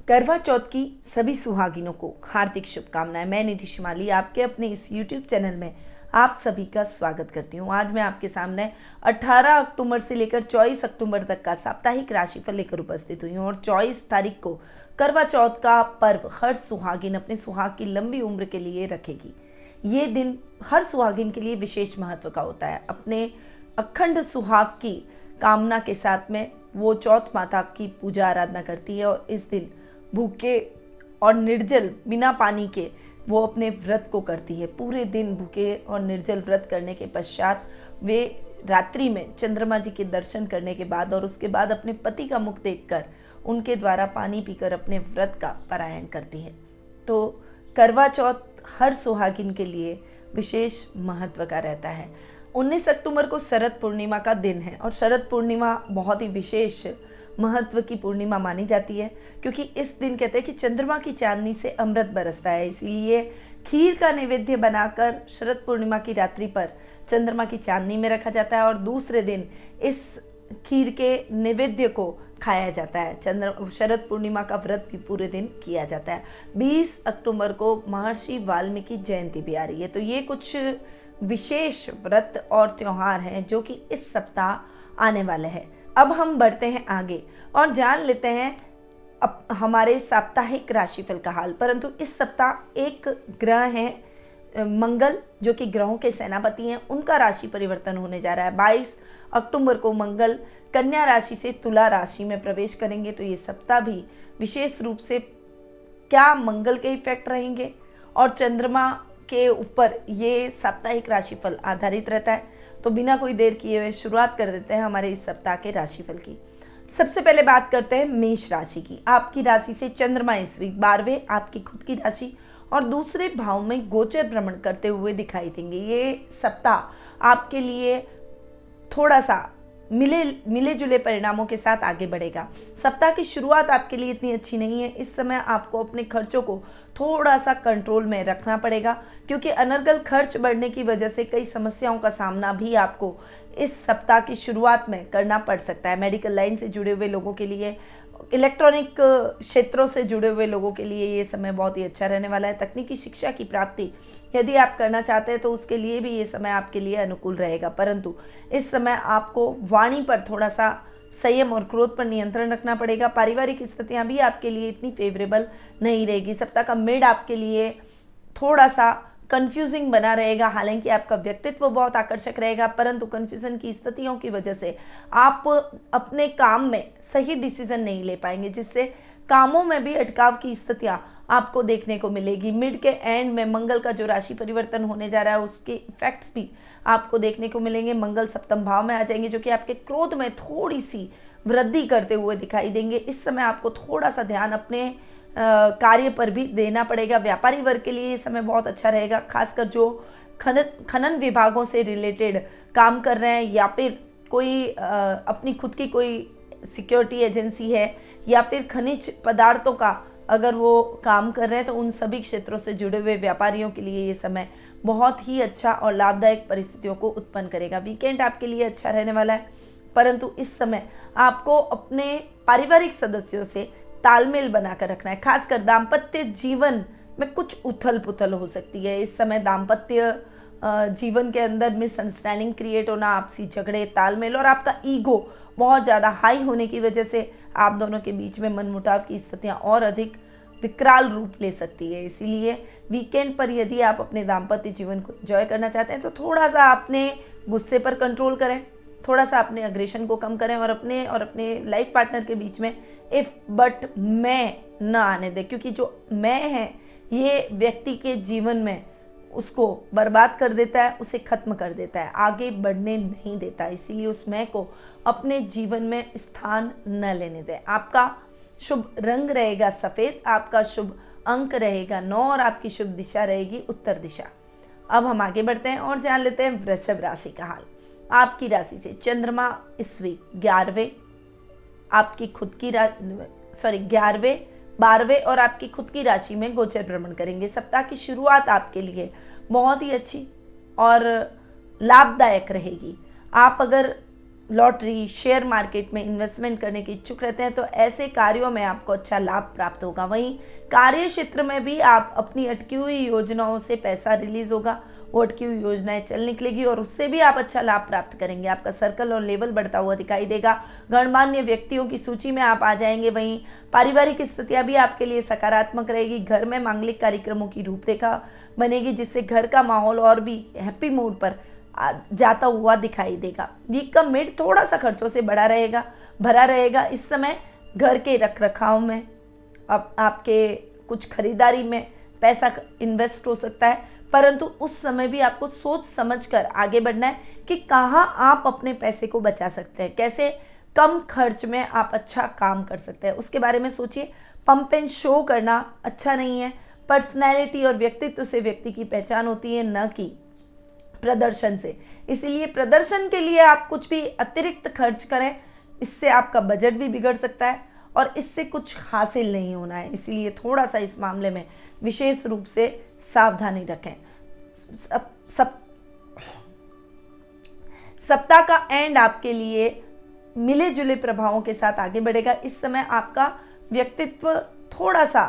करवा चौथ की सभी सुहागिनों को हार्दिक शुभकामनाएं। मैं निधि शिमाली आपके अपने इस YouTube चैनल में आप सभी का स्वागत करती हूं। आज मैं आपके सामने 18 अक्टूबर से लेकर 24 अक्टूबर तक का साप्ताहिक राशिफल लेकर उपस्थित हुई हूं और 24 तारीख को करवा चौथ का पर्व हर सुहागिन अपने सुहाग की लंबी उम्र के लिए रखेगी। ये दिन हर सुहागिन के लिए विशेष महत्व का होता है। अपने अखंड सुहाग की कामना के साथ में वो चौथ माता की पूजा आराधना करती है और इस दिन भूखे और निर्जल बिना पानी के वो अपने व्रत को करती है। पूरे दिन भूखे और निर्जल व्रत करने के पश्चात वे रात्रि में चंद्रमा जी के दर्शन करने के बाद और उसके बाद अपने पति का मुख देखकर उनके द्वारा पानी पीकर अपने व्रत का पारायण करती है। तो करवा चौथ हर सुहागिन के लिए विशेष महत्व का रहता है। 19 अक्टूबर को शरद पूर्णिमा का दिन है और शरद पूर्णिमा बहुत ही विशेष महत्व की पूर्णिमा मानी जाती है, क्योंकि इस दिन कहते हैं कि चंद्रमा की चांदनी से अमृत बरसता है। इसीलिए खीर का नैवेद्य बनाकर शरद पूर्णिमा की रात्रि पर चंद्रमा की चांदनी में रखा जाता है और दूसरे दिन इस खीर के नैवेद्य को खाया जाता है। शरद पूर्णिमा का व्रत भी पूरे दिन किया जाता है। 20 अक्टूबर को महर्षि वाल्मीकि जयंती भी आ रही है। तो ये कुछ विशेष व्रत और त्योहार हैं जो कि इस सप्ताह आने वाले हैं। अब हम बढ़ते हैं आगे और जान लेते हैं अब हमारे साप्ताहिक राशिफल का हाल। परंतु इस सप्ताह एक ग्रह है मंगल, जो कि ग्रहों के सेनापति हैं, उनका राशि परिवर्तन होने जा रहा है। 22 अक्टूबर को मंगल कन्या राशि से तुला राशि में प्रवेश करेंगे। तो ये सप्ताह भी विशेष रूप से क्या मंगल के इफेक्ट रहेंगे और चंद्रमा के ऊपर ये साप्ताहिक राशिफल आधारित रहता है। तो बिना कोई देर किए हुए शुरुआत कर देते हैं हमारे इस सप्ताह के राशिफल की। सबसे पहले बात करते हैं मेष राशि की। आपकी राशि से चंद्रमा इस वीक 12वें आपकी खुद की राशि और दूसरे भाव में गोचर भ्रमण करते हुए दिखाई देंगे। ये सप्ताह आपके लिए थोड़ा सा मिले जुले परिणामों के साथ आगे बढ़ेगा। सप्ताह की शुरुआत आपके लिए इतनी अच्छी नहीं है। इस समय आपको अपने खर्चों को थोड़ा सा कंट्रोल में रखना पड़ेगा, क्योंकि अनर्गल खर्च बढ़ने की वजह से कई समस्याओं का सामना भी आपको इस सप्ताह की शुरुआत में करना पड़ सकता है। मेडिकल लाइन से जुड़े हुए लोगों के लिए, इलेक्ट्रॉनिक क्षेत्रों से जुड़े हुए लोगों के लिए ये समय बहुत ही अच्छा रहने वाला है। तकनीकी शिक्षा की प्राप्ति यदि आप करना चाहते हैं तो उसके लिए भी ये समय आपके लिए अनुकूल रहेगा। परंतु इस समय आपको वाणी पर थोड़ा सा संयम और क्रोध पर नियंत्रण रखना पड़ेगा। पारिवारिक स्थितियां भी आपके लिए इतनी फेवरेबल नहीं रहेगी। सप्ताह का मिड आपके लिए थोड़ा सा कंफ्यूजिंग बना रहेगा। हालांकि आपका व्यक्तित्व बहुत आकर्षक रहेगा, परंतु कंफ्यूजन की स्थितियों की वजह से आप अपने काम में सही डिसीजन नहीं ले पाएंगे, जिससे कामों में भी अटकाव की स्थितियां आपको देखने को मिलेगी। मिड के एंड में मंगल का जो राशि परिवर्तन होने जा रहा है उसके इफेक्ट्स भी आपको देखने को मिलेंगे। मंगल सप्तम भाव में आ जाएंगे, जो कि आपके क्रोध में थोड़ी सी वृद्धि करते हुए दिखाई देंगे। इस समय आपको थोड़ा सा ध्यान अपने कार्य पर भी देना पड़ेगा। व्यापारी वर्ग के लिए ये समय बहुत अच्छा रहेगा, खासकर जो खनन विभागों से रिलेटेड काम कर रहे हैं या फिर कोई अपनी खुद की कोई सिक्योरिटी एजेंसी है या फिर खनिज पदार्थों का अगर वो काम कर रहे हैं, तो उन सभी क्षेत्रों से जुड़े हुए व्यापारियों के लिए ये समय बहुत ही अच्छा और लाभदायक परिस्थितियों को उत्पन्न करेगा। वीकेंड आपके लिए अच्छा रहने वाला है, परंतु इस समय आपको अपने पारिवारिक सदस्यों से तालमेल बनाकर रखना है। खासकर दाम्पत्य जीवन में कुछ उथल पुथल हो सकती है। इस समय दाम्पत्य जीवन के अंदर मिसअंडरस्टैंडिंग क्रिएट होना, आपसी झगड़े, तालमेल और आपका ईगो बहुत ज़्यादा हाई होने की वजह से आप दोनों के बीच में मनमुटाव की स्थितियाँ और अधिक विकराल रूप ले सकती है। इसीलिए वीकेंड पर यदि आप अपने दाम्पत्य जीवन को एंजॉय करना चाहते हैं तो थोड़ा सा अपने गुस्से पर कंट्रोल करें, थोड़ा सा अपने अग्रेशन को कम करें और अपने लाइफ पार्टनर के बीच में इफ बट मैं न आने दें, क्योंकि जो मैं है ये व्यक्ति के जीवन में उसको बर्बाद कर देता है, उसे खत्म कर देता है, आगे बढ़ने नहीं देता। इसीलिए उस मैं को अपने जीवन में स्थान न लेने दें। आपका शुभ रंग रहेगा सफ़ेद, आपका शुभ अंक रहेगा 9 और आपकी शुभ दिशा रहेगी उत्तर दिशा। अब हम आगे बढ़ते हैं और जान लेते हैं वृषभ राशि का हाल। आपकी राशि से चंद्रमा इस वीक 11वें आपकी खुद की 11वें 12वें और आपकी खुद की राशि में गोचर भ्रमण करेंगे। सप्ताह की शुरुआत आपके लिए बहुत ही अच्छी और लाभदायक रहेगी। आप अगर लॉटरी, शेयर मार्केट में इन्वेस्टमेंट करने की इच्छुक रहते हैं तो ऐसे कार्यों में आपको अच्छा लाभ प्राप्त होगा। वहीं कार्य क्षेत्र में भी आप अपनी अटकी हुई योजनाओं से पैसा रिलीज होगा, वो अटकी हुई योजनाएं चल निकलेगी और उससे भी आप अच्छा लाभ प्राप्त करेंगे। आपका सर्कल और लेवल बढ़ता हुआ दिखाई देगा। गणमान्य व्यक्तियों की सूची में आप आ जाएंगे। वहीं पारिवारिक स्थितियां भी आपके लिए सकारात्मक रहेगी। घर में मांगलिक कार्यक्रमों की रूपरेखा बनेगी जिससे घर का माहौल और भी हैप्पी मूड पर जाता हुआ दिखाई देगा। वीक का मिड थोड़ा सा खर्चों से भरा रहेगा। इस समय घर के रखरखाव में, अब आपके कुछ खरीदारी में पैसा इन्वेस्ट हो सकता है, परंतु उस समय भी आपको सोच समझकर आगे बढ़ना है कि कहाँ आप अपने पैसे को बचा सकते हैं, कैसे कम खर्च में आप अच्छा काम कर सकते हैं, उसके बारे में सोचिए। पंप एंड शो करना अच्छा नहीं है। पर्सनैलिटी और व्यक्तित्व से व्यक्ति की पहचान होती है, न कि प्रदर्शन से। इसीलिए प्रदर्शन के लिए आप कुछ भी अतिरिक्त खर्च करें, इससे आपका बजट भी बिगड़ सकता है और इससे कुछ हासिल नहीं होना है। इसीलिए थोड़ा सा इस मामले में विशेष रूप से सावधानी रखें। सप्ताह का एंड आपके लिए मिले जुले प्रभावों के साथ आगे बढ़ेगा। इस समय आपका व्यक्तित्व थोड़ा सा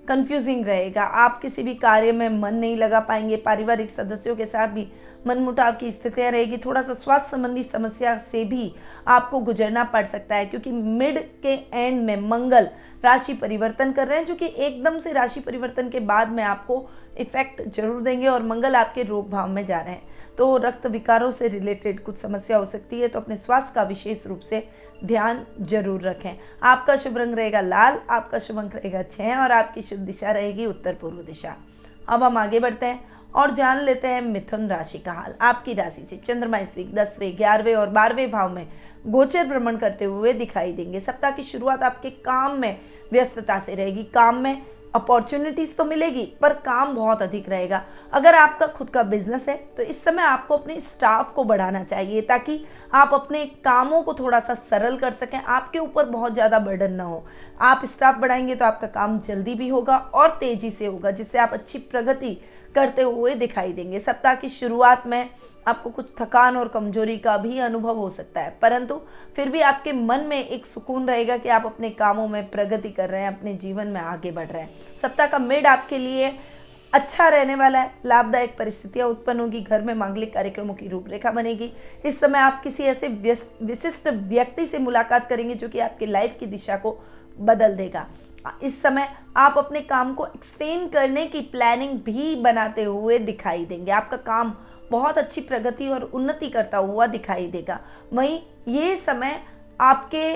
कंफ्यूजिंग रहेगा। आप किसी भी कार्य में मन नहीं लगा पाएंगे। पारिवारिक सदस्यों के साथ भी मनमुटाव की स्थितियां रहेगी। थोड़ा सा स्वास्थ्य संबंधी समस्या से भी आपको गुजरना पड़ सकता है क्योंकि मिड के एंड में मंगल राशि परिवर्तन कर रहे हैं, जो कि एकदम से राशि परिवर्तन के बाद में आपको इफेक्ट जरूर देंगे और मंगल आपके रोग भाव में जा रहे हैं तो रक्त विकारों से रिलेटेड कुछ समस्या हो सकती है। तो अपने स्वास्थ्य का विशेष रूप से ध्यान जरूर रखें। आपका शुभ रंग रहेगा लाल, आपका शुभ अंक रहेगा 6 और आपकी शुभ दिशा रहेगी उत्तर पूर्व दिशा। अब हम आगे बढ़ते हैं और जान लेते हैं मिथुन राशि का हाल। आपकी राशि से चंद्रमा इस वीक 10वें, 11वें और 12वें भाव में गोचर भ्रमण करते हुए दिखाई देंगे। सप्ताह की शुरुआत आपके काम में व्यस्तता से रहेगी। काम में अपॉर्चुनिटीज तो मिलेगी पर काम बहुत अधिक रहेगा। अगर आपका खुद का बिजनेस है तो इस समय आपको अपने स्टाफ को बढ़ाना चाहिए ताकि आप अपने कामों को थोड़ा सा सरल कर सकें, आपके ऊपर बहुत ज़्यादा बर्डन ना हो। आप स्टाफ बढ़ाएंगे तो आपका काम जल्दी भी होगा और तेजी से होगा, जिससे आप अच्छी प्रगति करते हुए दिखाई देंगे। सप्ताह की शुरुआत में आपको कुछ थकान और कमजोरी का भी अनुभव हो सकता है, परंतु फिर भी आपके मन में एक सुकून रहेगा कि आप अपने कामों में प्रगति कर रहे हैं, अपने जीवन में आगे बढ़ रहे हैं। सप्ताह का मिड आपके लिए अच्छा रहने वाला है। लाभदायक परिस्थितियां उत्पन्न होगी। घर में मांगलिक कार्यक्रमों की रूपरेखा बनेगी। इस समय आप किसी ऐसे विशिष्ट व्यक्ति से मुलाकात करेंगे जो कि आपकी लाइफ की दिशा को बदल देगा। इस समय आप अपने काम को एक्सटेंड करने की प्लानिंग भी बनाते हुए दिखाई देंगे। आपका काम बहुत अच्छी प्रगति और उन्नति करता हुआ दिखाई देगा। वहीं ये समय आपके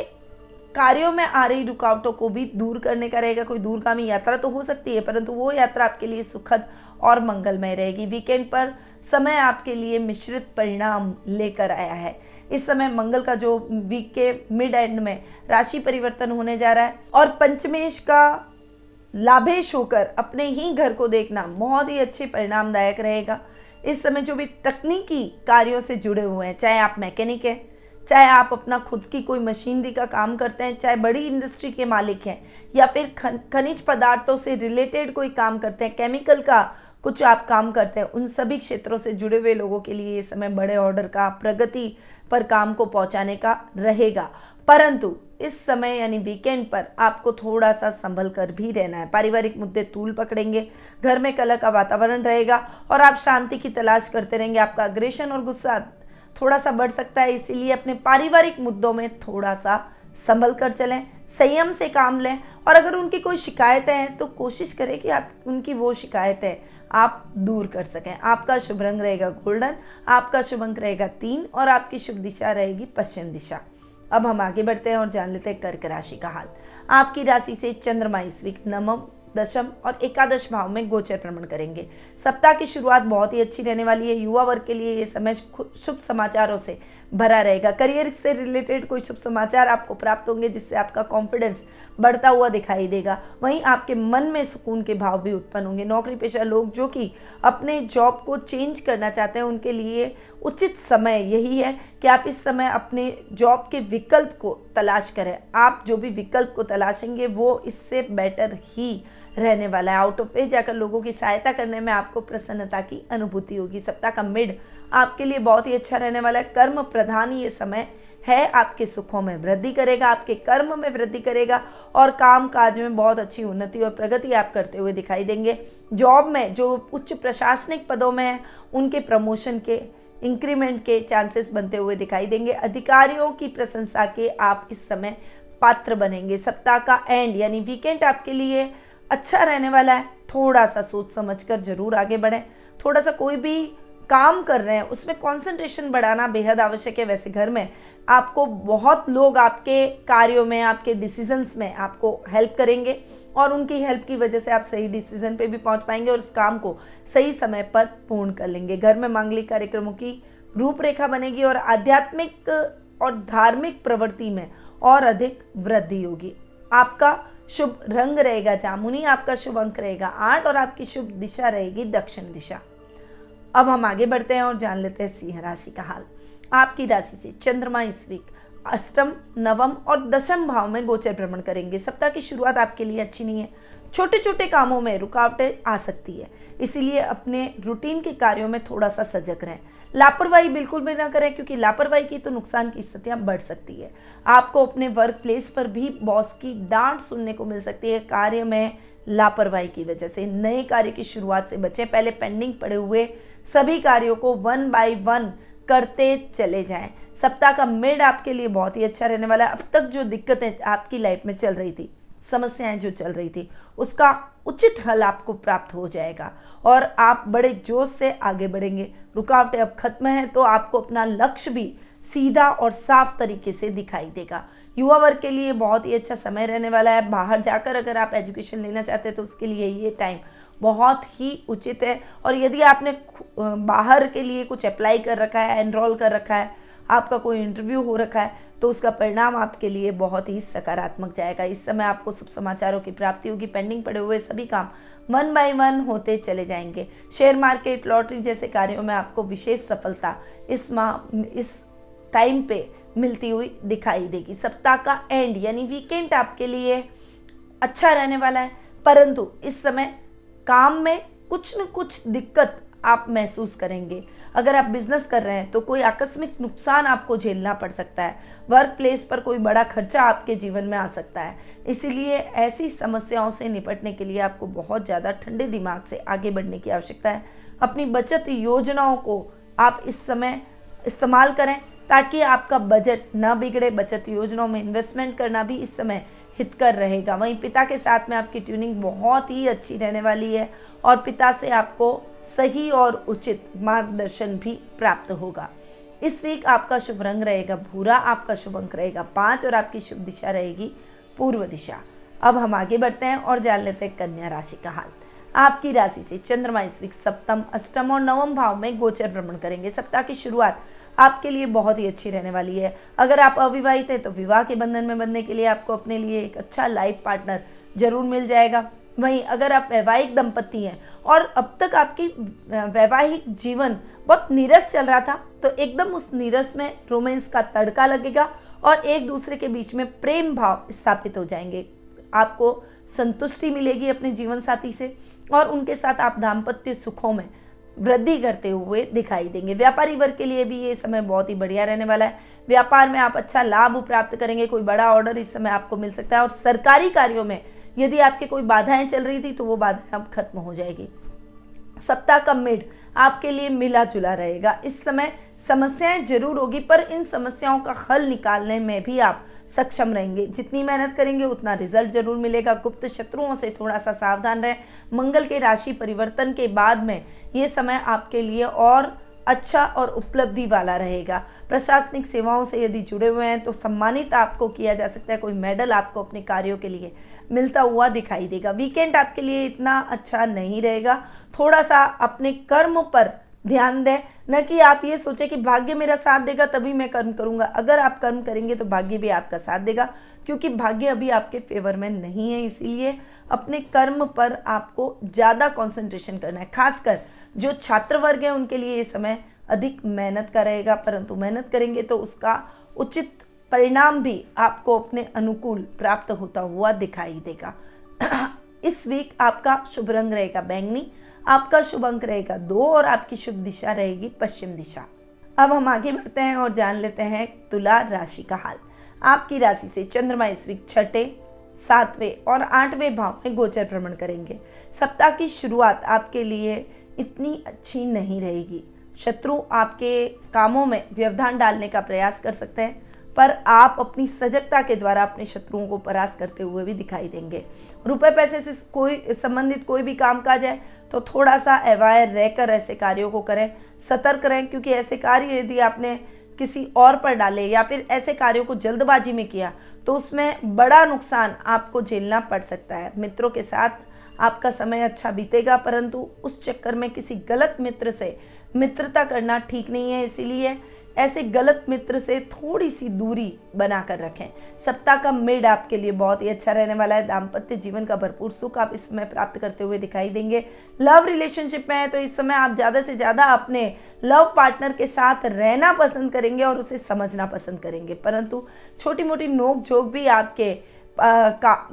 कार्यों में आ रही रुकावटों को भी दूर करने का रहेगा। कोई दूरगामी यात्रा तो हो सकती है, परंतु वो यात्रा आपके लिए सुखद और मंगलमय रहेगी। वीकेंड पर समय आपके लिए मिश्रित परिणाम लेकर आया है। इस समय मंगल का जो वीक के मिड एंड में राशि परिवर्तन होने जा रहा है और पंचमेश का लाभेश होकर अपने ही घर को देखना बहुत ही अच्छे परिणामदायक रहेगा। इस समय जो भी तकनीकी कार्यों से जुड़े हुए हैं, चाहे आप मैकेनिक हैं, चाहे आप अपना खुद की कोई मशीनरी का काम करते हैं, चाहे बड़ी इंडस्ट्री के मालिक हैं या फिर खनिज पदार्थों से रिलेटेड कोई काम करते हैं, केमिकल का कुछ आप काम करते हैं, उन सभी क्षेत्रों से जुड़े हुए लोगों के लिए ये समय बड़े ऑर्डर का, प्रगति पर काम को पहुंचाने का रहेगा। परंतु इस समय यानी वीकेंड पर आपको थोड़ा सा संभल कर भी रहना है। पारिवारिक मुद्दे तूल पकड़ेंगे। घर में कलह का वातावरण रहेगा और आप शांति की तलाश करते रहेंगे। आपका अग्रेशन और गुस्सा थोड़ा सा बढ़ सकता है, इसीलिए अपने पारिवारिक मुद्दों में थोड़ा सा संभल कर चलें, संयम से काम लें और अगर उनकी कोई शिकायतें हैं तो कोशिश करें कि आप उनकी वो शिकायतें आप दूर कर सकें। आपका शुभ रंग रहेगा गोल्डन, आपका शुभ अंक रहेगा 3 और आपकी शुभ दिशा रहेगी पश्चिम दिशा। अब हम आगे बढ़ते हैं और जान लेते हैं कर्क राशि का हाल। आपकी राशि से चंद्रमा इस वीक नवम, दशम और एकादश भाव में गोचर भ्रमण करेंगे। सप्ताह की शुरुआत बहुत ही अच्छी रहने वाली है। युवा वर्ग के लिए ये समय शुभ समाचारों से भरा रहेगा। करियर से रिलेटेड कोई शुभ समाचार आपको प्राप्त होंगे जिससे आपका कॉन्फिडेंस बढ़ता हुआ दिखाई देगा। वहीं आपके मन में सुकून के भाव भी उत्पन्न होंगे। नौकरी पेशा लोग जो कि अपने जॉब को चेंज करना चाहते हैं उनके लिए उचित समय यही है कि आप इस समय अपने जॉब के विकल्प को तलाश करें। आप जो भी विकल्प को तलाशेंगे वो इससे बेटर ही रहने वाला है। आउट ऑफ वे जाकर लोगों की सहायता करने में आपको प्रसन्नता की अनुभूति होगी। सप्ताह का मिड आपके लिए बहुत ही अच्छा रहने वाला है। कर्म प्रधान ये समय है आपके सुखों में वृद्धि करेगा, आपके कर्म में वृद्धि करेगा और काम काज में बहुत अच्छी उन्नति और प्रगति आप करते हुए दिखाई देंगे। जॉब में जो उच्च प्रशासनिक पदों में है उनके प्रमोशन के, इंक्रीमेंट के चांसेस बनते हुए दिखाई देंगे। अधिकारियों की प्रशंसा के आप इस समय पात्र बनेंगे। सप्ताह का एंड यानी वीकेंड आपके लिए अच्छा रहने वाला है। थोड़ा सा सोच समझकर जरूर आगे बढ़ें। थोड़ा सा कोई भी काम कर रहे हैं उसमें कंसंट्रेशन बढ़ाना बेहद आवश्यक है। वैसे घर में आपको बहुत लोग आपके कार्यों में, आपके डिसीजंस में आपको हेल्प करेंगे और उनकी हेल्प की वजह से आप सही डिसीजन पे भी पहुंच पाएंगे और उस काम को सही समय पर पूर्ण कर लेंगे। घर में मांगलिक कार्यक्रमों की रूपरेखा बनेगी और आध्यात्मिक और धार्मिक प्रवृत्ति में और अधिक वृद्धि होगी। आपका शुभ रंग रहेगा जामुनी, आपका शुभ अंक रहेगा 8 और आपकी शुभ दिशा रहेगी दक्षिण दिशा। अब हम आगे बढ़ते हैं और जान लेते हैं सिंह राशि का हाल। आपकी राशि से चंद्रमा इस वीक अष्टम, नवम और दशम भाव में गोचर भ्रमण करेंगे। सप्ताह की शुरुआत आपके लिए अच्छी नहीं है। छोटे छोटे कामों में रुकावटें आ सकती है, इसीलिए अपने रूटीन के कार्यों में थोड़ा सा सजग रहें। लापरवाही बिल्कुल भी ना करें, क्योंकि लापरवाही की तो नुकसान की स्थितियां बढ़ सकती है। आपको अपने वर्क प्लेस पर भी बॉस की डांट सुनने को मिल सकती है कार्य में लापरवाही की वजह से। नए कार्य की शुरुआत से बचें। पहले पेंडिंग पड़े हुए सभी कार्यों को 1 बाय 1 करते चले जाएं। सप्ताह का मिड आपके लिए बहुत ही अच्छा रहने वाला है। अब तक जो दिक्कतें आपकी लाइफ में चल रही थी, समस्याएं जो चल रही थी, उसका उचित हल आपको प्राप्त हो जाएगा और आप बड़े जोश से आगे बढ़ेंगे। रुकावटें अब खत्म है तो आपको अपना लक्ष्य भी सीधा और साफ तरीके से दिखाई देगा। युवा वर्ग के लिए बहुत ही अच्छा समय रहने वाला है। बाहर जाकर अगर आप एजुकेशन लेना चाहते हैं तो उसके लिए ये टाइम बहुत ही उचित है। और यदि आपने बाहर के लिए कुछ अप्लाई कर रखा है, एनरोल कर रखा है, आपका कोई इंटरव्यू हो रखा है, तो उसका परिणाम आपके लिए बहुत ही सकारात्मक जाएगा। इस समय आपको शुभ समाचारों की प्राप्ति होगी। पेंडिंग पड़े हुए सभी काम 1 बाय 1 होते चले जाएंगे। शेयर मार्केट, लॉटरी जैसे कार्यों में आपको विशेष सफलता इस टाइम पे मिलती हुई दिखाई देगी। सप्ताह का एंड यानी वीकेंड आपके लिए अच्छा रहने वाला है, परंतु इस समय काम में कुछ न कुछ दिक्कत आप महसूस करेंगे। अगर आप बिजनेस कर रहे हैं तो कोई आकस्मिक नुकसान आपको झेलना पड़ सकता है। वर्क प्लेस पर कोई बड़ा खर्चा आपके जीवन में आ सकता है। इसीलिए ऐसी समस्याओं से निपटने के लिए आपको बहुत ज़्यादा ठंडे दिमाग से आगे बढ़ने की आवश्यकता है। अपनी बचत योजनाओं को आप इस समय इस्तेमाल करें ताकि आपका बजट ना बिगड़े। बचत योजनाओं में इन्वेस्टमेंट करना भी इस समय हितकर रहेगा। वहीं पिता के साथ में आपकी ट्यूनिंग बहुत ही अच्छी रहने वाली है और पिता से आपको सही और उचित मार्गदर्शन भी प्राप्त होगा। इस वीक आपका शुभ रंग रहेगा भूरा, आपका शुभ अंक रहेगा 5 और आपकी शुभ दिशा रहेगी पूर्व दिशा। अब हम आगे बढ़ते हैं और जान लेते हैं कन्या राशि का हाल। आपकी राशि से चंद्रमा इस वीक सप्तम, अष्टम और नवम भाव में गोचर भ्रमण करेंगे। सप्ताह की शुरुआत आपके लिए बहुत ही अच्छी रहने वाली है। अगर आप अविवाहित हैं तो विवाह के बंधन में बंधने के लिए आपको अपने लिए एक अच्छा लाइफ पार्टनर जरूर मिल जाएगा। वहीं अगर आप वैवाहिक दंपति हैं और अब तक आपकी वैवाहिक जीवन बहुत नीरस चल रहा था, तो एकदम उस नीरस में रोमांस का तड़का लगेगा और एक दूसरे के बीच में प्रेम भाव स्थापित हो जाएंगे। आपको संतुष्टि मिलेगी अपने जीवन साथी से और उनके साथ आप दाम्पत्य सुखों में वृद्धि करते हुए दिखाई देंगे। व्यापारी वर्ग के लिए भी ये समय बहुत ही बढ़िया रहने वाला है। व्यापार में आप अच्छा लाभ प्राप्त करेंगे। कोई बड़ा ऑर्डर इस समय आपको मिल सकता है और सरकारी कार्यों में यदि आपके कोई बाधाएं चल रही थी तो वो बाधाएं अब खत्म हो जाएगी। सप्ताह का मिड आपके लिए मिला जुला रहेगा। इस समय समस्याएं जरूर होगी, पर इन समस्याओं का हल निकालने में भी आप सक्षम रहेंगे। जितनी मेहनत करेंगे उतना रिजल्ट जरूर मिलेगा। गुप्त शत्रुओं से थोड़ा सा सावधान रहें। मंगल के राशि परिवर्तन के बाद में ये समय आपके लिए और अच्छा और उपलब्धि वाला रहेगा। प्रशासनिक सेवाओं से यदि जुड़े हुए हैं तो सम्मानित आपको किया जा सकता है। कोई मेडल आपको अपने कार्यों के लिए मिलता हुआ दिखाई देगा। वीकेंड आपके लिए इतना अच्छा नहीं रहेगा। थोड़ा सा अपने कर्म पर ध्यान दें, न कि आप ये सोचें कि भाग्य मेरा साथ देगा तभी मैं कर्म करूंगा। अगर आप कर्म करेंगे तो भाग्य भी आपका साथ देगा, क्योंकि भाग्य अभी आपके फेवर में नहीं है। इसीलिए अपने कर्म पर आपको ज़्यादा कंसंट्रेशन करना है। खासकर जो छात्र वर्ग है उनके लिए ये समय अधिक मेहनत का रहेगा, परंतु मेहनत करेंगे तो उसका उचित परिणाम भी आपको अपने अनुकूल प्राप्त होता हुआ दिखाई देगा। इस वीक आपका शुभ रंग रहेगा बैंगनी, आपका शुभ अंक रहेगा 2 और आपकी शुभ दिशा रहेगी पश्चिम दिशा। अब हम आगे बढ़ते हैं और जान लेते हैं तुला राशि का हाल। आपकी राशि से चंद्रमा इस वीक छठे, 7वें और 8वें भाव में गोचर भ्रमण करेंगे। सप्ताह की शुरुआत आपके लिए इतनी अच्छी नहीं रहेगी। शत्रु आपके कामों में व्यवधान डालने का प्रयास कर सकते हैं, पर आप अपनी सजगता के द्वारा अपने शत्रुओं को परास्त करते हुए भी दिखाई देंगे। रुपए पैसे से कोई संबंधित कोई भी काम काज है तो थोड़ा सा अवेयर रहकर ऐसे कार्यों को करें, सतर्क रहें, क्योंकि ऐसे कार्य यदि आपने किसी और पर डाले या फिर ऐसे कार्यों को जल्दबाजी में किया तो उसमें बड़ा नुकसान आपको झेलना पड़ सकता है। मित्रों के साथ आपका समय अच्छा बीतेगा, परंतु उस चक्कर में किसी गलत मित्र से मित्रता करना ठीक नहीं है, इसीलिए ऐसे गलत मित्र से थोड़ी सी दूरी बनाकर रखें। सप्ताह का मिड आपके लिए बहुत ही अच्छा रहने वाला है। दाम्पत्य जीवन का भरपूर सुख आप इस समय प्राप्त करते हुए दिखाई देंगे। लव रिलेशनशिप में है तो इस समय आप ज़्यादा से ज़्यादा अपने लव पार्टनर के साथ रहना पसंद करेंगे और उसे समझना पसंद करेंगे, परंतु छोटी मोटी नोक झोंक भी आपके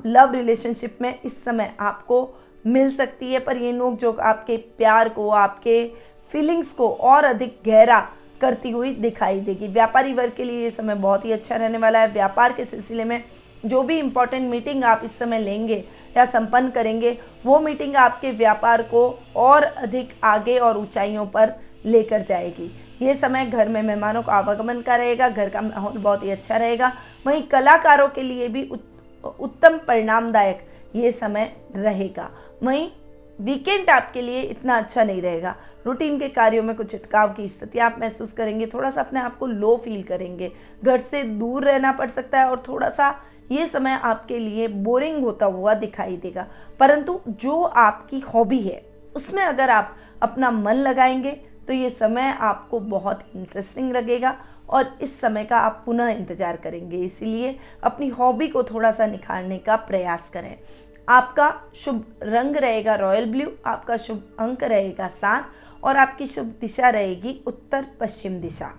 लव रिलेशनशिप में इस समय आपको मिल सकती है, पर ये नोक झोंक आपके प्यार को, आपके फीलिंग्स को और अधिक गहरा करती हुई दिखाई देगी। व्यापारी वर्ग के लिए ये समय बहुत ही अच्छा रहने वाला है। व्यापार के सिलसिले में जो भी इम्पोर्टेंट मीटिंग आप इस समय लेंगे या संपन्न करेंगे, वो मीटिंग आपके व्यापार को और अधिक आगे और ऊंचाइयों पर लेकर जाएगी। ये समय घर में मेहमानों का आवागमन का रहेगा, घर का माहौल बहुत ही अच्छा रहेगा। वहीं कलाकारों के लिए भी उत्तम परिणामदायक ये समय रहेगा। वहीं वीकेंड आपके लिए इतना अच्छा नहीं रहेगा। रूटीन के कार्यों में कुछ अटकाव की स्थिति आप महसूस करेंगे, थोड़ा सा अपने आप को लो फील करेंगे, घर से दूर रहना पड़ सकता है और थोड़ा सा ये समय आपके लिए बोरिंग होता हुआ दिखाई देगा। परंतु जो आपकी हॉबी है उसमें अगर आप अपना मन लगाएंगे तो ये समय आपको बहुत इंटरेस्टिंग लगेगा और इस समय का आप पुनः इंतजार करेंगे। इसीलिए अपनी हॉबी को थोड़ा सा निखारने का प्रयास करें। आपका शुभ रंग रहेगा रॉयल ब्लू, आपका शुभ अंक रहेगा 7 और आपकी शुभ दिशा रहेगी उत्तर पश्चिम दिशा।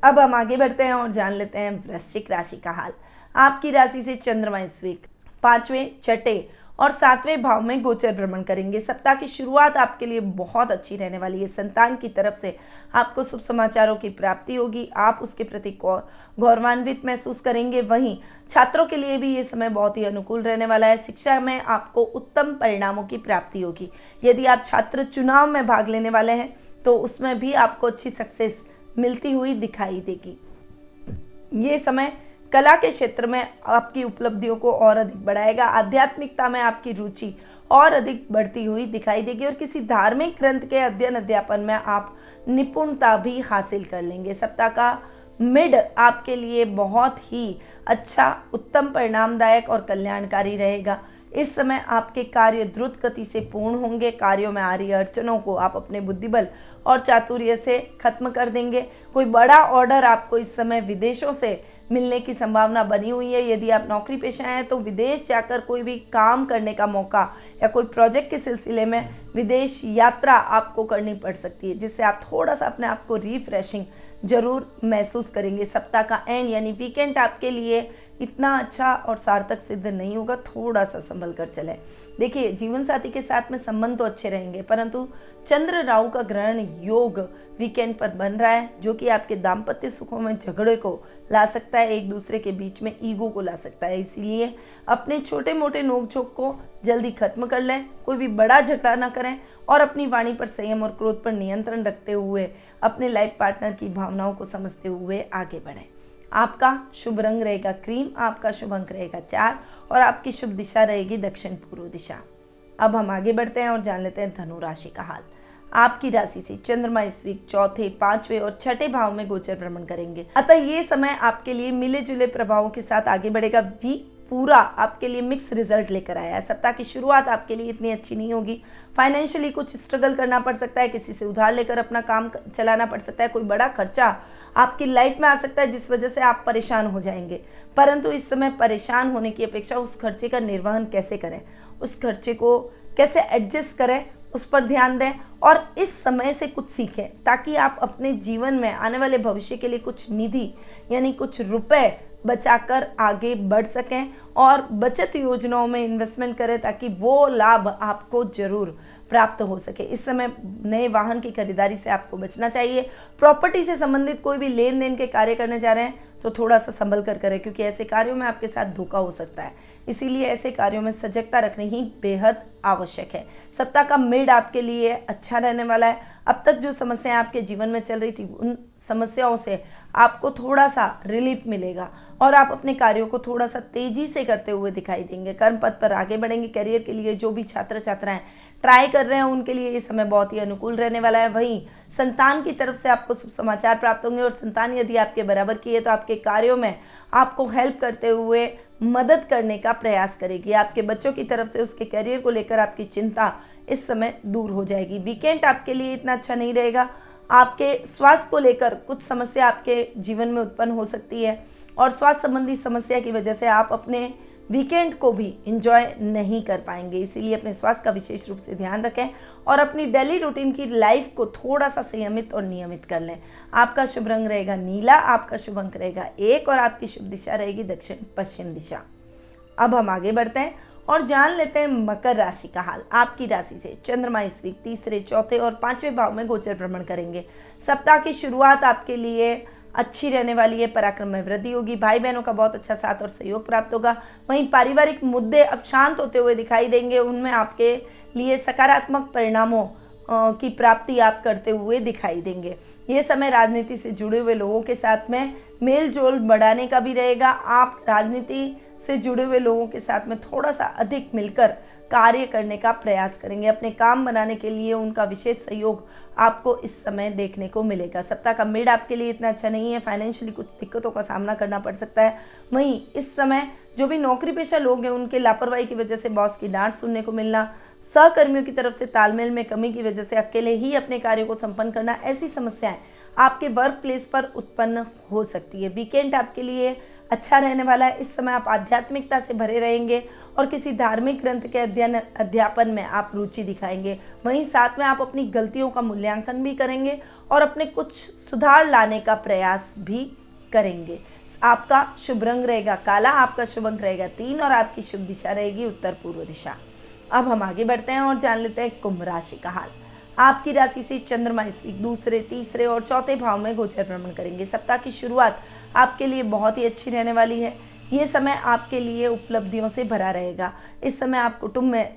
अब हम आगे बढ़ते हैं और जान लेते हैं वृश्चिक राशि का हाल। आपकी राशि से चंद्रमा इस वीक 5वें, 6ठे और 7वें भाव में गोचर भ्रमण करेंगे। सप्ताह की शुरुआत आपके लिए बहुत अच्छी रहने वाली है। संतान की तरफ से आपको शुभ समाचारों की प्राप्ति होगी, आप उसके प्रति गौरवान्वित महसूस करेंगे। वहीं छात्रों के लिए भी ये समय बहुत ही अनुकूल रहने वाला है। शिक्षा में आपको उत्तम परिणामों की प्राप्ति होगी। यदि आप छात्र चुनाव में भाग लेने वाले हैं तो उसमें भी आपको अच्छी सक्सेस मिलती हुई दिखाई देगी। ये समय कला के क्षेत्र में आपकी उपलब्धियों को और अधिक बढ़ाएगा। आध्यात्मिकता में आपकी रुचि और अधिक बढ़ती हुई दिखाई देगी और किसी धार्मिक ग्रंथ के अध्ययन अध्यापन में आप निपुणता भी हासिल कर लेंगे। सप्ताह का मिड आपके लिए बहुत ही अच्छा, उत्तम, परिणामदायक और कल्याणकारी रहेगा। इस समय आपके कार्य द्रुत गति से पूर्ण होंगे। कार्यों में आ रही अड़चनों को आप अपने बुद्धिबल और चातुर्य से खत्म कर देंगे। कोई बड़ा ऑर्डर आपको इस समय विदेशों से मिलने की संभावना बनी हुई है। यदि आप नौकरी पेशा हैं तो विदेश जाकर कोई भी काम करने का मौका या कोई प्रोजेक्ट के सिलसिले में विदेश यात्रा आपको करनी पड़ सकती है, जिससे आप थोड़ा सा अपने आप को रिफ्रेशिंग जरूर महसूस करेंगे। सप्ताह का एंड यानी वीकेंड आपके लिए इतना अच्छा और सार्थक सिद्ध नहीं होगा, थोड़ा सा संभल कर चलें। देखिए, जीवन साथी के साथ में संबंध तो अच्छे रहेंगे, परंतु चंद्र राहु का ग्रहण योग वीकेंड पर बन रहा है, जो कि आपके दाम्पत्य सुखों में झगड़े को ला सकता है, एक दूसरे के बीच में ईगो को ला सकता है। इसीलिए अपने छोटे मोटे नोकझोंक को जल्दी खत्म कर लें, कोई भी बड़ा झगड़ा ना करें और अपनी वाणी पर संयम और क्रोध पर नियंत्रण रखते हुए अपने लाइफ पार्टनर की भावनाओं को समझते हुए आगे बढ़ें। आपका शुभ रंग रहेगा क्रीम, आपका शुभ अंक रहेगा 4 और आपकी शुभ दिशा रहेगी दक्षिण पूर्व दिशा। अब हम आगे बढ़ते हैं और जान लेते हैं धनु राशि का हाल। आपकी राशि से चंद्रमा इस वीक चौथे, 5वें और 6ठे भाव में गोचर भ्रमण करेंगे। अतः ये समय आपके लिए मिले जुले प्रभावों के साथ आगे बढ़ेगा। वीक पूरा आपके लिए मिक्स रिजल्ट लेकर आया है। सप्ताह की शुरुआत आपके लिए इतनी अच्छी नहीं होगी। फाइनेंशियली कुछ स्ट्रगल करना पड़ सकता है, किसी से उधार लेकर अपना काम चलाना पड़ सकता है, कोई बड़ा खर्चा आपकी लाइफ में आ सकता है जिस वजह से आप परेशान हो जाएंगे। परंतु इस समय परेशान होने की अपेक्षा उस खर्चे का निर्वहन कैसे करें, उस खर्चे को कैसे एडजस्ट करें, उस पर ध्यान दें और इस समय से कुछ सीखें, ताकि आप अपने जीवन में आने वाले भविष्य के लिए कुछ निधि यानी कुछ रुपए बचाकर आगे बढ़ सकें और बचत योजनाओं में इन्वेस्टमेंट करें ताकि वो लाभ आपको जरूर प्राप्त हो सके। इस समय नए वाहन की खरीदारी से आपको बचना चाहिए। प्रॉपर्टी से संबंधित कोई भी लेन देन के कार्य करने जा रहे हैं तो थोड़ा सा संभल कर करें, क्योंकि ऐसे कार्यों में आपके साथ धोखा हो सकता है। इसीलिए ऐसे कार्यों में सजगता रखनी ही बेहद आवश्यक है। सप्ताह का मिड आपके लिए अच्छा रहने वाला है। अब तक जो समस्याएं आपके जीवन में चल रही थी उन समस्याओं से आपको थोड़ा सा रिलीफ मिलेगा और आप अपने कार्यों को थोड़ा सा तेजी से करते हुए दिखाई देंगे। कर्म पथ पर आगे बढ़ेंगे। करियर के लिए जो भी छात्र छात्राएं ट्राई कर रहे हैं उनके लिए ये समय बहुत ही अनुकूल रहने वाला है। वहीं संतान की तरफ से आपको शुभ समाचार प्राप्त होंगे और संतान यदि आपके बराबर की है तो आपके कार्यों में आपको हेल्प करते हुए मदद करने का प्रयास करेगी। आपके बच्चों की तरफ से उसके करियर को लेकर आपकी चिंता इस समय दूर हो जाएगी। वीकेंड आपके लिए इतना अच्छा नहीं रहेगा। आपके स्वास्थ्य को लेकर कुछ समस्या आपके जीवन में उत्पन्न हो सकती है और स्वास्थ्य संबंधी समस्या की वजह से आप अपने वीकेंड को भी एंजॉय नहीं कर पाएंगे। इसीलिए अपने स्वास्थ्य का विशेष रूप से ध्यान रखें और अपनी डेली रूटीन की लाइफ को थोड़ा सा संयमित और नियमित कर लें। आपका शुभ रंग रहेगा नीला, आपका शुभ अंक रहेगा 1 और आपकी शुभ दिशा रहेगी दक्षिण पश्चिम दिशा। अब हम आगे बढ़ते हैं और जान लेते हैं मकर राशि का हाल। आपकी राशि से चंद्रमा इस वीक 3, 4 और 5वें भाव में गोचर भ्रमण करेंगे। सप्ताह की शुरुआत आपके लिए अच्छी रहने वाली है। पराक्रम में वृद्धि होगी। भाई बहनों का बहुत अच्छा साथ और सहयोग प्राप्त होगा। वहीं पारिवारिक मुद्दे अब शांत होते हुए दिखाई देंगे। उनमें आपके लिए सकारात्मक परिणामों की प्राप्ति आप करते हुए दिखाई देंगे। ये समय राजनीति से जुड़े हुए लोगों के साथ में मेल जोल बढ़ाने का भी रहेगा। आप राजनीति से जुड़े हुए लोगों के साथ में थोड़ा सा अधिक मिलकर कार्य करने का प्रयास करेंगे। अपने काम बनाने के लिए उनका विशेष सहयोग आपको इस समय देखने को मिलेगा। सप्ताह का मिड आपके लिए इतना अच्छा नहीं है। फाइनेंशियली कुछ दिक्कतों का सामना करना पड़ सकता है। वहीं इस समय जो भी नौकरी पेशा लोग हैं उनके लापरवाही की वजह से बॉस की डांट सुनने को मिलना, सहकर्मियों की तरफ से तालमेल में कमी की वजह से अकेले ही अपने कार्यों को संपन्न करना, ऐसी समस्याएं आपके वर्क प्लेस पर उत्पन्न हो सकती है। वीकेंड आपके लिए अच्छा रहने वाला है। इस समय आप आध्यात्मिकता से भरे रहेंगे और किसी धार्मिक ग्रंथ के अध्यापन में आप रुचि दिखाएंगे। वहीं साथ में आप अपनी गलतियों का मूल्यांकन भी करेंगे और अपने कुछ सुधार लाने का प्रयास भी करेंगे। आपका शुभ रंग रहेगा काला, आपका शुभ अंक रहेगा 3 और आपकी शुभ दिशा रहेगी उत्तर पूर्व दिशा। अब हम आगे बढ़ते हैं और जान लेते हैं कुंभ राशि का हाल। आपकी राशि से चंद्रमा इस वीक 2, 3 और 4 भाव में गोचर भ्रमण करेंगे। सप्ताह की शुरुआत आपके लिए बहुत ही अच्छी रहने वाली है। ये समय आपके लिए उपलब्धियों से भरा रहेगा। इस समय आप कुटुंब में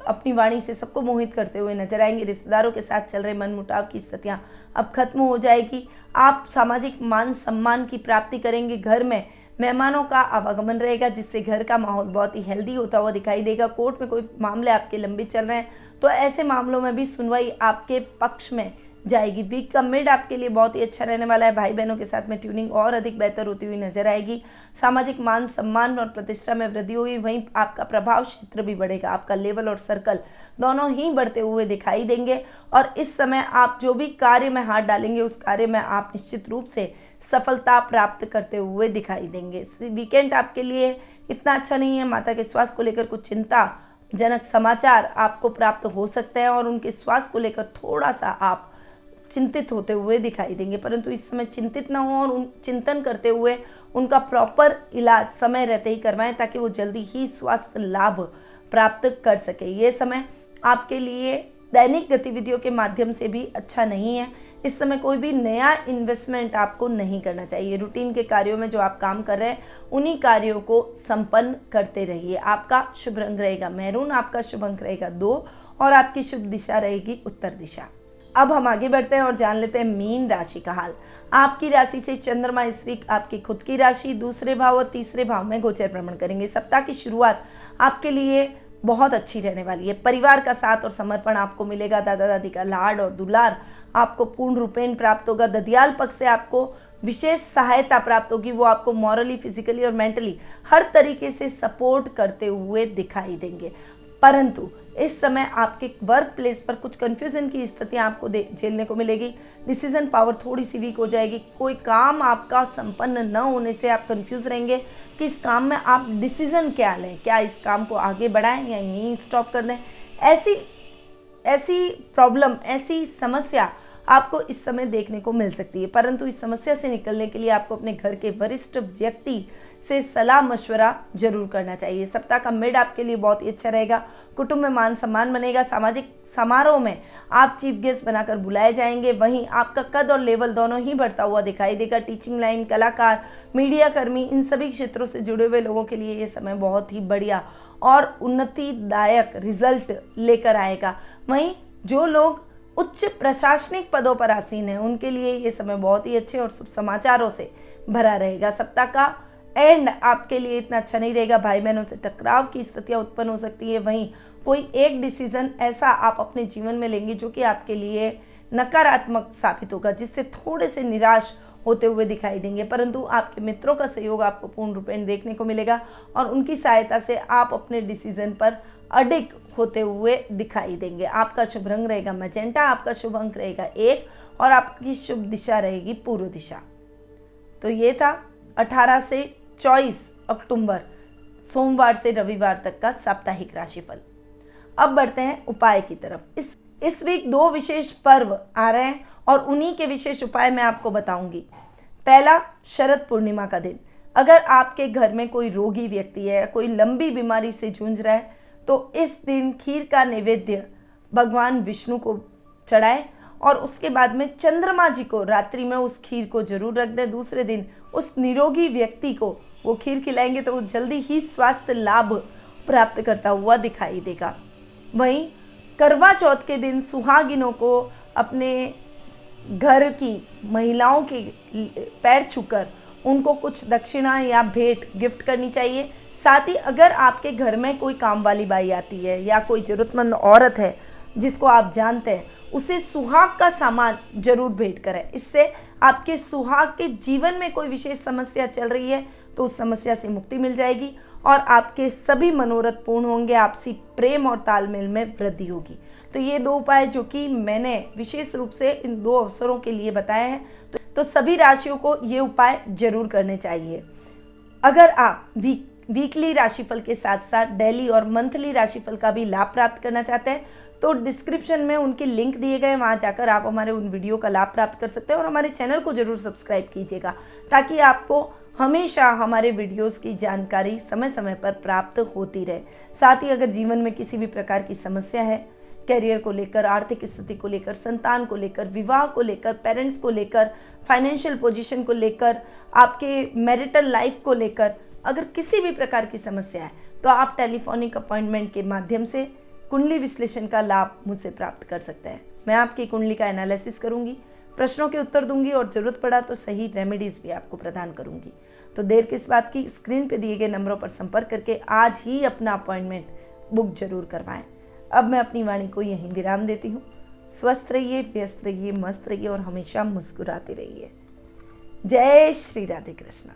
अपनी वाणी से सबको मोहित करते हुए नजर आएंगे। रिश्तेदारों के साथ चल रहे मनमुटाव की स्थितियां अब खत्म हो जाएगी। आप सामाजिक मान सम्मान की प्राप्ति करेंगे। घर में मेहमानों का आवागमन रहेगा जिससे घर का माहौल बहुत ही हेल्दी होता हुआ दिखाई देगा। कोर्ट में कोई मामले आपके लंबित चल रहे हैं तो ऐसे मामलों में भी सुनवाई आपके पक्ष में जाएगी। वीक का मिड आपके लिए बहुत ही अच्छा रहने वाला है। भाई बहनों के साथ में ट्यूनिंग और अधिक बेहतर होती हुई नजर आएगी। सामाजिक मान सम्मान और प्रतिष्ठा में वृद्धि होगी। वहीं आपका प्रभाव क्षेत्र भी बढ़ेगा। आपका लेवल और सर्कल दोनों ही बढ़ते हुए दिखाई देंगे और इस समय आप जो भी कार्य में हाथ डालेंगे उस कार्य में आप निश्चित रूप से सफलता प्राप्त करते हुए दिखाई देंगे। वीकेंड आपके लिए इतना अच्छा नहीं है। माता के स्वास्थ्य को लेकर कुछ चिंताजनक समाचार आपको प्राप्त हो सकते हैं और उनके स्वास्थ्य को लेकर थोड़ा सा आप चिंतित होते हुए दिखाई देंगे, परंतु इस समय चिंतित ना हो और चिंतन करते हुए उनका प्रॉपर इलाज समय रहते ही करवाएं ताकि वो जल्दी ही स्वास्थ्य लाभ प्राप्त कर सके। ये समय आपके लिए दैनिक गतिविधियों के माध्यम से भी अच्छा नहीं है। इस समय कोई भी नया इन्वेस्टमेंट आपको नहीं करना चाहिए। रूटीन के कार्यों में जो आप काम कर रहे हैं उन्हीं कार्यों को संपन्न करते रहिए। आपका शुभ रंग रहेगा मैरून, आपका शुभ अंक रहेगा 2 और आपकी शुभ दिशा रहेगी उत्तर दिशा। अब हम आगे बढ़ते हैं और जान लेते हैं मीन राशि का हाल। आपकी राशि से चंद्रमा इस वीक आपकी खुद की राशि 2 भाव और 3 भाव में गोचर भ्रमण करेंगे। सप्ताह की शुरुआत आपके लिए बहुत अच्छी रहने वाली है। परिवार का साथ और समर्पण आपको मिलेगा। दादा दादी का लाड और दुलार आपको पूर्ण रूपेण प्राप्त होगा। ददियाल पक्ष से आपको विशेष सहायता प्राप्त होगी। वो आपको मॉरली, फिजिकली और मेंटली हर तरीके से सपोर्ट करते हुए दिखाई देंगे। परंतु इस समय आपके वर्क प्लेस पर कुछ कंफ्यूजन की स्थितियां आपको झेलने को मिलेगी। डिसीजन पावर थोड़ी सी वीक हो जाएगी। कोई काम आपका संपन्न न होने से आप कंफ्यूज रहेंगे कि इस काम में आप डिसीजन क्या लें, क्या इस काम को आगे बढ़ाएं या यहीं स्टॉप कर दें। ऐसी प्रॉब्लम, ऐसी समस्या आपको इस समय देखने को मिल सकती है। परंतु इस समस्या से निकलने के लिए आपको अपने घर के वरिष्ठ व्यक्ति से सलाह मशवरा जरूर करना चाहिए। सप्ताह का मिड आपके लिए बहुत ही अच्छा रहेगा। कुटुंब में मान सम्मान बनेगा। सामाजिक समारोह में आप चीफ गेस्ट बनाकर बुलाए जाएंगे। वहीं आपका कद और लेवल दोनों ही बढ़ता हुआ दिखाई देगा। टीचिंग लाइन, कलाकार, मीडिया कर्मी, इन सभी क्षेत्रों से जुड़े हुए लोगों के लिए ये समय बहुत ही बढ़िया और उन्नतिदायक रिजल्ट लेकर आएगा। वहीं जो लोग उच्च प्रशासनिक पदों पर आसीन हैं उनके लिए ये समय बहुत ही अच्छे और शुभ समाचारों से भरा रहेगा। सप्ताह का एंड आपके लिए इतना अच्छा नहीं रहेगा। भाई बहनों से टकराव की स्थितियां उत्पन्न हो सकती है। वहीं कोई एक डिसीजन ऐसा आप अपने जीवन में लेंगे जो कि आपके लिए नकारात्मक साबित होगा, जिससे थोड़े से निराश होते हुए दिखाई देंगे। परंतु आपके मित्रों का सहयोग आपको पूर्ण रूपेण देखने को मिलेगा और उनकी सहायता से आप अपने डिसीजन पर अडिग होते हुए दिखाई देंगे। आपका शुभ रंग रहेगा मैजेंटा, आपका शुभ अंक रहेगा 1 और आपकी शुभ दिशा रहेगी पूर्व दिशा। तो ये था 18 से 24 अक्टूबर सोमवार से रविवार तक का साप्ताहिक राशिफल। अब बढ़ते हैं उपाय की तरफ। इस वीक 2 विशेष पर्व आ रहे हैं और उन्हीं के विशेष उपाय मैं आपको बताऊंगी। पहला, शरद पूर्णिमा का दिन। अगर आपके घर में कोई रोगी व्यक्ति है, कोई लंबी बीमारी से जूझ रहा है, तो इस दिन खीर का नैवेद्य भगवान विष्णु को चढ़ाएं और उसके बाद में चंद्रमा जी को रात्रि में उस खीर को जरूर रख दें। दूसरे दिन उस निरोगी व्यक्ति को वो खीर खिलाएंगे तो वो जल्दी ही स्वास्थ्य लाभ प्राप्त करता हुआ दिखाई देगा। वहीं करवा चौथ के दिन सुहागिनों को अपने घर की महिलाओं के पैर छूकर उनको कुछ दक्षिणा या भेंट गिफ्ट करनी चाहिए। साथ ही अगर आपके घर में कोई काम वाली बाई आती है या कोई ज़रूरतमंद औरत है जिसको आप जानते हैं, उसे सुहाग का सामान जरूर भेंट करें। इससे आपके सुहाग के जीवन में कोई विशेष समस्या चल रही है तो उस समस्या से मुक्ति मिल जाएगी और आपके सभी मनोरथ पूर्ण होंगे। आपसी प्रेम और तालमेल में वृद्धि होगी। तो ये 2 उपाय जो कि मैंने विशेष रूप से इन 2 अवसरों के लिए बताए हैं, तो सभी राशियों को ये उपाय जरूर करने चाहिए। अगर आप वीकली राशिफल के साथ साथ डेली और मंथली राशिफल का भी लाभ प्राप्त करना चाहते हैं तो डिस्क्रिप्शन में उनके लिंक दिए गए, वहां जाकर आप हमारे उन वीडियो का लाभ प्राप्त कर सकते हैं और हमारे चैनल को जरूर सब्सक्राइब कीजिएगा ताकि आपको हमेशा हमारे वीडियोस की जानकारी समय समय पर प्राप्त होती रहे। साथ ही अगर जीवन में किसी भी प्रकार की समस्या है, करियर को लेकर, आर्थिक स्थिति को लेकर, संतान को लेकर, विवाह को लेकर, पेरेंट्स को लेकर, फाइनेंशियल पोजीशन को लेकर, आपके मैरिटल लाइफ को लेकर, अगर किसी भी प्रकार की समस्या है तो आप टेलीफोनिक अपॉइंटमेंट के माध्यम से कुंडली विश्लेषण का लाभ मुझसे प्राप्त कर सकते हैं। मैं आपकी कुंडली का एनालिसिस करूंगी, प्रश्नों के उत्तर दूंगी और जरूरत पड़ा तो सही रेमेडीज भी आपको प्रदान करूंगी। तो देर किस बात की, स्क्रीन पे दिए गए नंबरों पर संपर्क करके आज ही अपना अपॉइंटमेंट बुक जरूर करवाएं। अब मैं अपनी वाणी को यहीं विराम देती हूँ। स्वस्थ रहिए, व्यस्त रहिए, मस्त रहिए और हमेशा मुस्कुराते रहिए। जय श्री राधे कृष्णा।